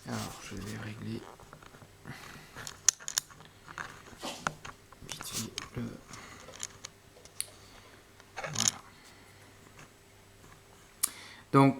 Alors, je vais régler vite fait le... Voilà. Donc,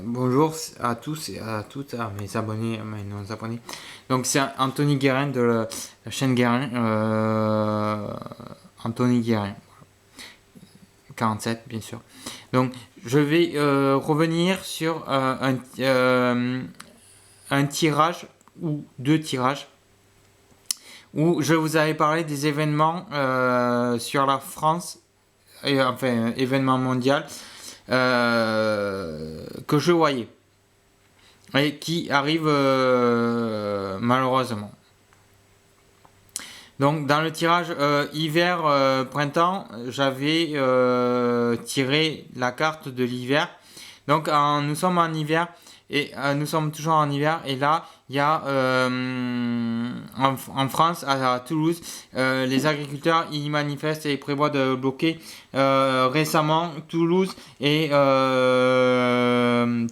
bonjour à tous et à toutes, à mes abonnés, à mes non-abonnés. Donc, c'est Anthony Guérin de la chaîne Guérin. Anthony Guérin. 47, bien sûr. Donc, je vais revenir sur un tirage ou deux tirages où je vous avais parlé des événements sur la France, enfin, événement mondial, que je voyais et qui arrivent malheureusement. Donc dans le tirage hiver-printemps, j'avais tiré la carte de l'hiver. Donc nous sommes en hiver et nous sommes toujours en hiver et là il y a en France à Toulouse les agriculteurs ils manifestent et prévoient de bloquer récemment Toulouse et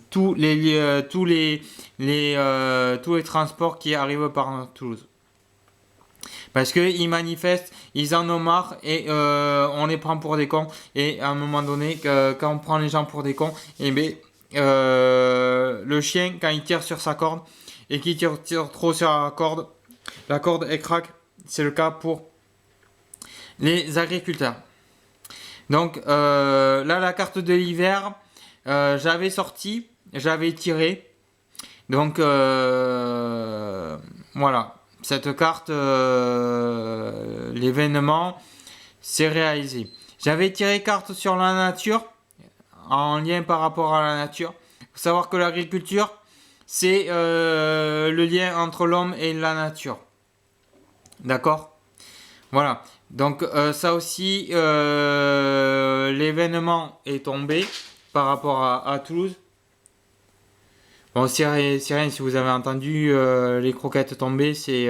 tous les transports qui arrivent par Toulouse. Parce qu'ils manifestent, ils en ont marre et on les prend pour des cons. Et à un moment donné, quand on prend les gens pour des cons, et bien, le chien, quand il tire sur sa corde et qu'il tire trop sur la corde elle craque. C'est le cas pour les agriculteurs. Donc là, la carte de l'hiver, j'avais sorti, j'avais tiré. Donc voilà. Cette carte, l'événement, c'est réalisé. J'avais tiré carte sur la nature, en lien par rapport à la nature. Il faut savoir que l'agriculture, c'est le lien entre l'homme et la nature. D'accord ? Voilà. Donc ça aussi, l'événement est tombé par rapport à Toulouse. Bon, c'est rien si vous avez entendu les croquettes tomber, c'est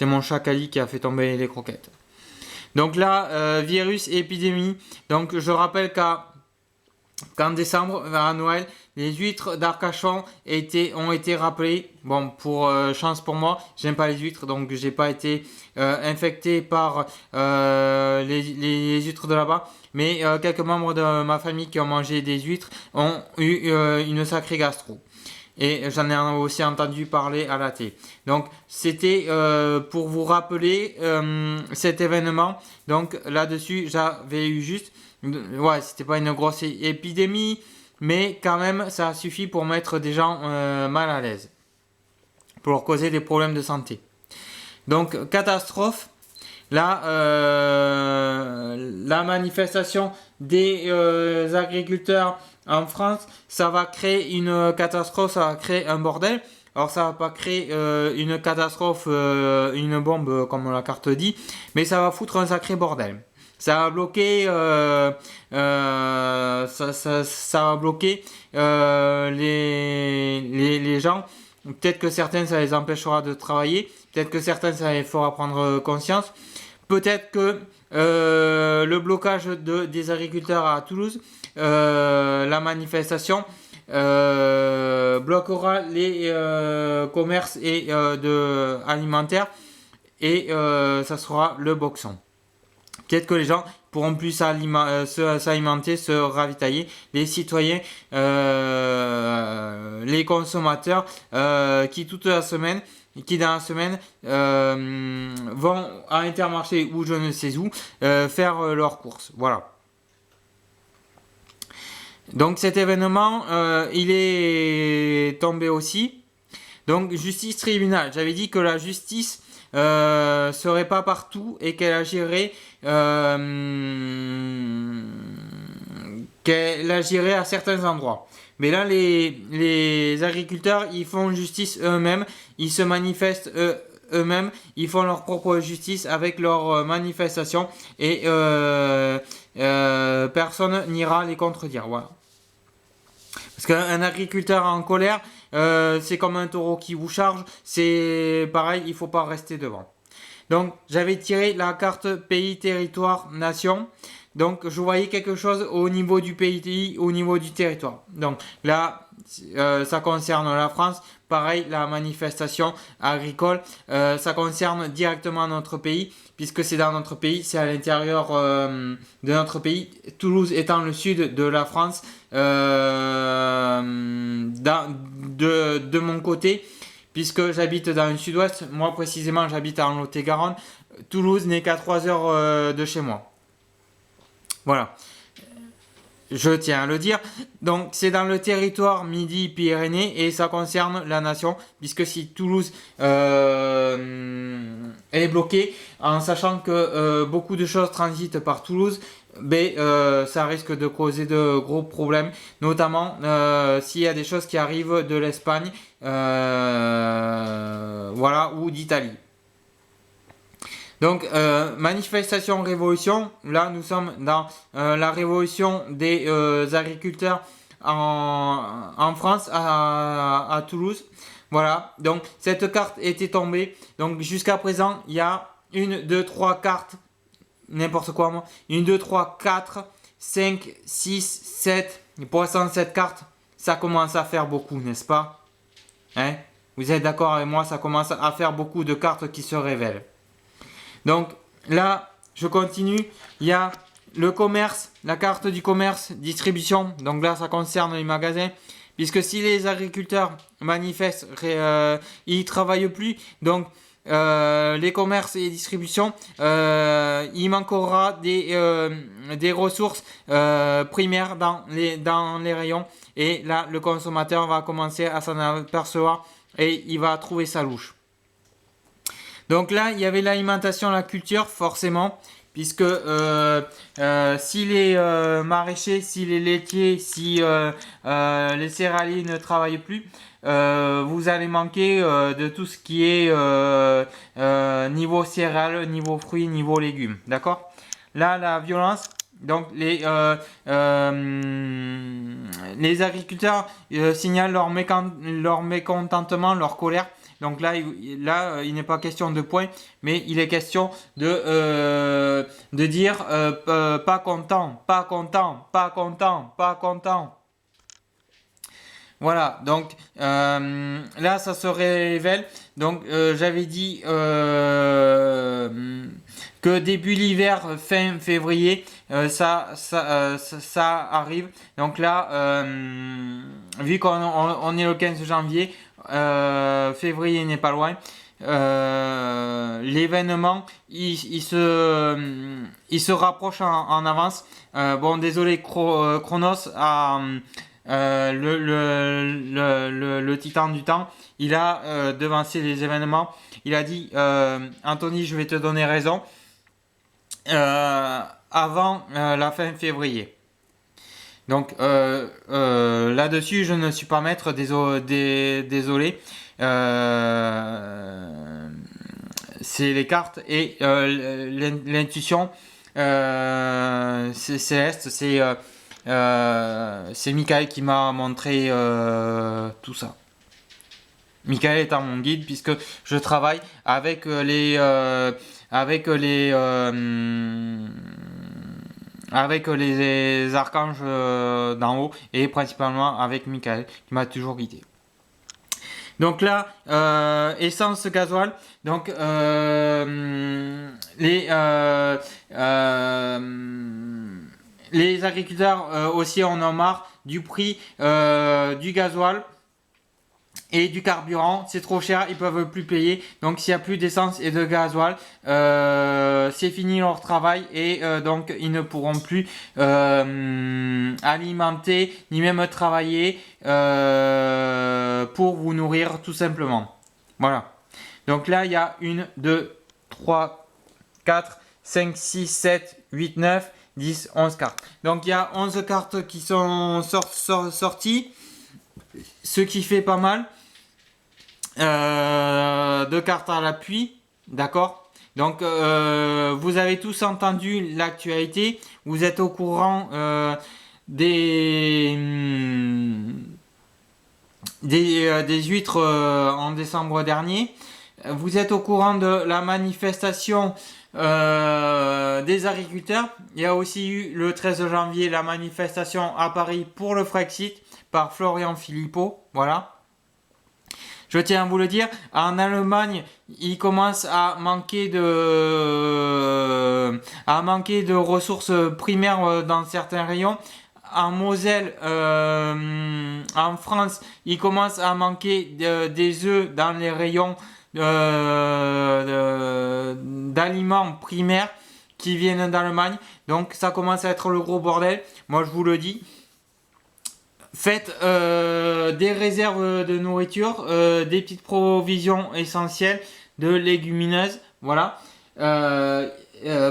mon chat Kali qui a fait tomber les croquettes. Donc là, virus et épidémie. Donc je rappelle qu'en décembre, vers Noël, les huîtres d'Arcachon ont été rappelées. Bon, pour chance pour moi, j'aime pas les huîtres, donc j'ai pas été infecté par les huîtres de là-bas. Mais quelques membres de ma famille qui ont mangé des huîtres ont eu une sacrée gastro. Et j'en ai aussi entendu parler à la télé. Donc c'était pour vous rappeler cet événement. Donc là-dessus, j'avais eu juste... Ouais, c'était pas une grosse épidémie, mais quand même, ça suffit pour mettre des gens mal à l'aise. Pour leur causer des problèmes de santé. Donc catastrophe. Là, la manifestation des agriculteurs en France, ça va créer une catastrophe, ça va créer un bordel. Alors ça va pas créer une catastrophe, une bombe comme la carte dit, mais ça va foutre un sacré bordel. Ça va bloquer, ça va bloquer les gens. Peut-être que certains, ça les empêchera de travailler. Peut-être que certains, ça les fera prendre conscience. Peut-être que le blocage des agriculteurs à Toulouse, la manifestation, bloquera les commerces et alimentaires et ça sera le boxon. Peut-être que les gens pourront plus s'alimenter, se ravitailler. Les citoyens, les consommateurs qui toute la semaine, qui dans la semaine vont à Intermarché ou je ne sais où faire leurs courses. Voilà. Donc cet événement, il est tombé aussi. Donc justice tribunal. J'avais dit que la justice serait pas partout et qu'elle agirait à certains endroits. Mais là, les agriculteurs, ils font justice eux-mêmes, ils se manifestent eux-mêmes, ils font leur propre justice avec leurs manifestations et personne n'ira les contredire. Voilà. Parce qu'un agriculteur en colère, c'est comme un taureau qui vous charge, c'est pareil, il ne faut pas rester devant. Donc j'avais tiré la carte pays, territoire, nation. Donc je voyais quelque chose au niveau du pays, au niveau du territoire. Donc là, ça concerne la France. Pareil, la manifestation agricole, ça concerne directement notre pays, puisque c'est dans notre pays, c'est à l'intérieur de notre pays. Toulouse étant le sud de la France, de mon côté, puisque j'habite dans le sud-ouest, moi précisément j'habite en Lot-et-Garonne, Toulouse n'est qu'à 3 heures de chez moi. Voilà. Je tiens à le dire. Donc c'est dans le territoire Midi-Pyrénées et ça concerne la nation, puisque si Toulouse est bloquée, en sachant que beaucoup de choses transitent par Toulouse, ça risque de causer de gros problèmes, notamment s'il y a des choses qui arrivent de l'Espagne, voilà, ou d'Italie. Donc, manifestation révolution, là nous sommes dans la révolution des agriculteurs en France, à Toulouse. Voilà, donc cette carte était tombée. Donc jusqu'à présent, il y a 1, 2, 3 cartes, n'importe quoi moi. 1, 2, 3, 4, 5, 6, 7. Et pour l'instant, cette carte, ça commence à faire beaucoup, n'est-ce pas? Hein? Vous êtes d'accord avec moi, ça commence à faire beaucoup de cartes qui se révèlent. Donc là, je continue. Il y a le commerce, la carte du commerce, distribution. Donc là, ça concerne les magasins. Puisque si les agriculteurs manifestent, ils ne travaillent plus. Donc les commerces et les distributions, il manquera des ressources primaires dans les rayons. Et là, le consommateur va commencer à s'en apercevoir et il va trouver sa louche. Donc là, il y avait l'alimentation, la culture, forcément, puisque si les maraîchers, si les laitiers, si les céréaliers ne travaillent plus, vous allez manquer de tout ce qui est niveau céréales, niveau fruits, niveau légumes. D'accord? Là, la violence. Donc les agriculteurs signalent leur mécontentement, leur colère. Donc là, il n'est pas question de points, mais il est question de dire pas content, pas content, pas content, pas content. Voilà, donc là, ça se révèle. Donc j'avais dit que début l'hiver, fin février, ça arrive. Donc là, vu qu'on est le 15 janvier, février n'est pas loin. L'événement il se rapproche en avance. Bon, désolé, Chronos a le titan du temps, il a devancé les événements. Il a dit Anthony, je vais te donner raison, avant la fin février. Donc là-dessus, je ne suis pas maître, désolé. C'est les cartes et l'intuition. C'est Céleste, c'est Michael qui m'a montré tout ça. Michael étant mon guide, puisque je travaille avec les archanges d'en haut, et principalement avec Michael qui m'a toujours guidé. Donc là, essence gasoil. Donc les agriculteurs aussi en ont marre du prix du gasoil et du carburant. C'est trop cher, ils peuvent plus payer. Donc s'il n'y a plus d'essence et de gasoil, c'est fini leur travail, et donc ils ne pourront plus alimenter ni même travailler pour vous nourrir, tout simplement. Voilà. Donc là, il y a 1, 2, 3, 4, 5, 6, 7, 8, 9, 10, 11 cartes. Donc il y a 11 cartes qui sont sorties, ce qui fait pas mal. 2 cartes à l'appui, d'accord? Donc vous avez tous entendu l'actualité, vous êtes au courant des huîtres en décembre dernier. Vous êtes au courant de la manifestation des agriculteurs. Il y a aussi eu le 13 janvier la manifestation à Paris pour le Frexit, par Florian Philippot. Voilà. Je tiens à vous le dire, en Allemagne, il commence à manquer de ressources primaires dans certains rayons. En Moselle, en France, il commence à manquer des œufs dans les rayons d'aliments primaires qui viennent d'Allemagne. Donc ça commence à être le gros bordel. Moi je vous le dis. Faites des réserves de nourriture, des petites provisions essentielles de légumineuses. Voilà.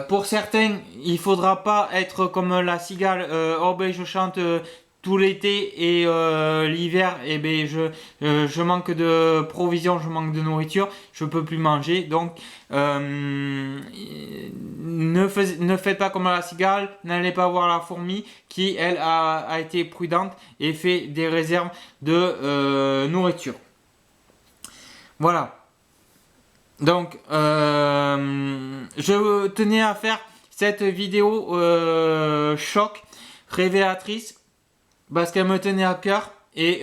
Pour certains, il faudra pas être comme la cigale. Oh ben je chante tout l'été et l'hiver, et ben je manque de provisions, je manque de nourriture, je peux plus manger. Donc ne faites pas comme la cigale, n'allez pas voir la fourmi qui elle a été prudente et fait des réserves de nourriture. Voilà. Donc, je tenais à faire cette vidéo choc, révélatrice, parce qu'elle me tenait à cœur. Et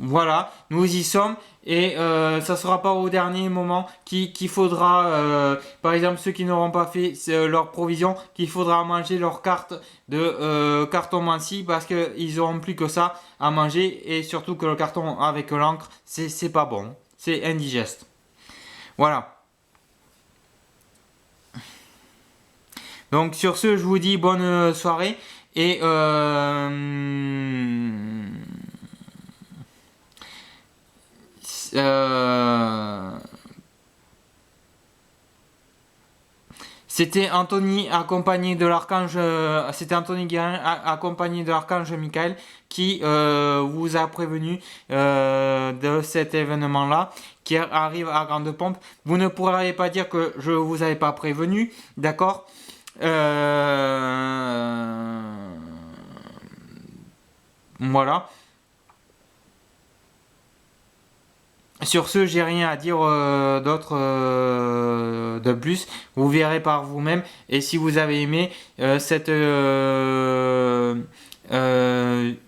voilà, nous y sommes. Et ça sera pas au dernier moment qu'il faudra, par exemple ceux qui n'auront pas fait leur provision, qu'il faudra manger leur carte de cartomancie parce qu'ils auront plus que ça à manger, et surtout que le carton avec l'encre, c'est pas bon, c'est indigeste. Voilà. Donc sur ce, je vous dis bonne soirée et c'était Anthony accompagné de l'archange, c'était Anthony Guérin accompagné de l'archange Michael qui vous a prévenu de cet événement-là qui arrive à grande pompe. Vous ne pourrez pas dire que je vous avais pas prévenu, d'accord? Voilà. Sur ce, j'ai rien à dire d'autre de plus. Vous verrez par vous-même. Et si vous avez aimé cette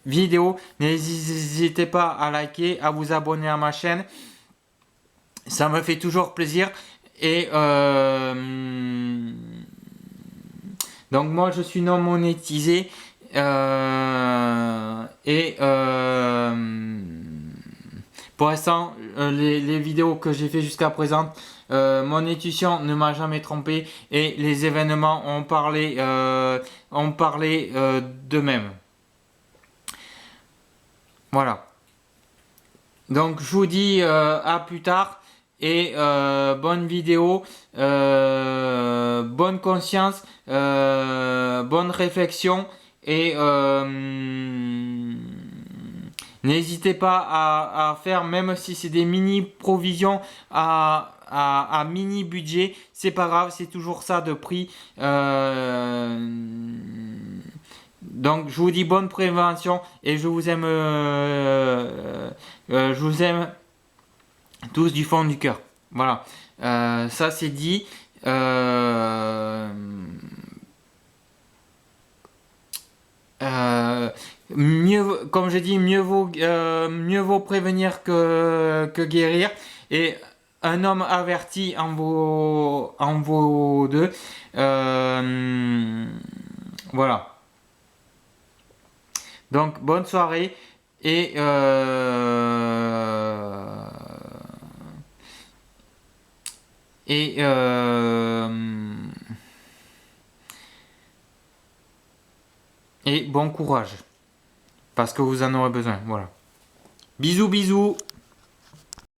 vidéo, n'hésitez pas à liker, à vous abonner à ma chaîne. Ça me fait toujours plaisir. Et donc moi, je suis non monétisé. Pour l'instant, les vidéos que j'ai fait jusqu'à présent, mon intuition ne m'a jamais trompé et les événements ont parlé d'eux-mêmes. Voilà. Donc je vous dis à plus tard et bonne vidéo, bonne conscience, bonne réflexion et n'hésitez pas à faire, même si c'est des mini provisions à mini budget, c'est pas grave, c'est toujours ça de prix. Donc je vous dis bonne prévention et je vous aime tous du fond du cœur. Voilà, ça c'est dit. Mieux, comme je dis, mieux vaut prévenir que guérir. Et un homme averti en vaut deux. Voilà. Donc, bonne soirée. Et bon courage. Parce que vous en aurez besoin. Voilà. Bisous, bisous.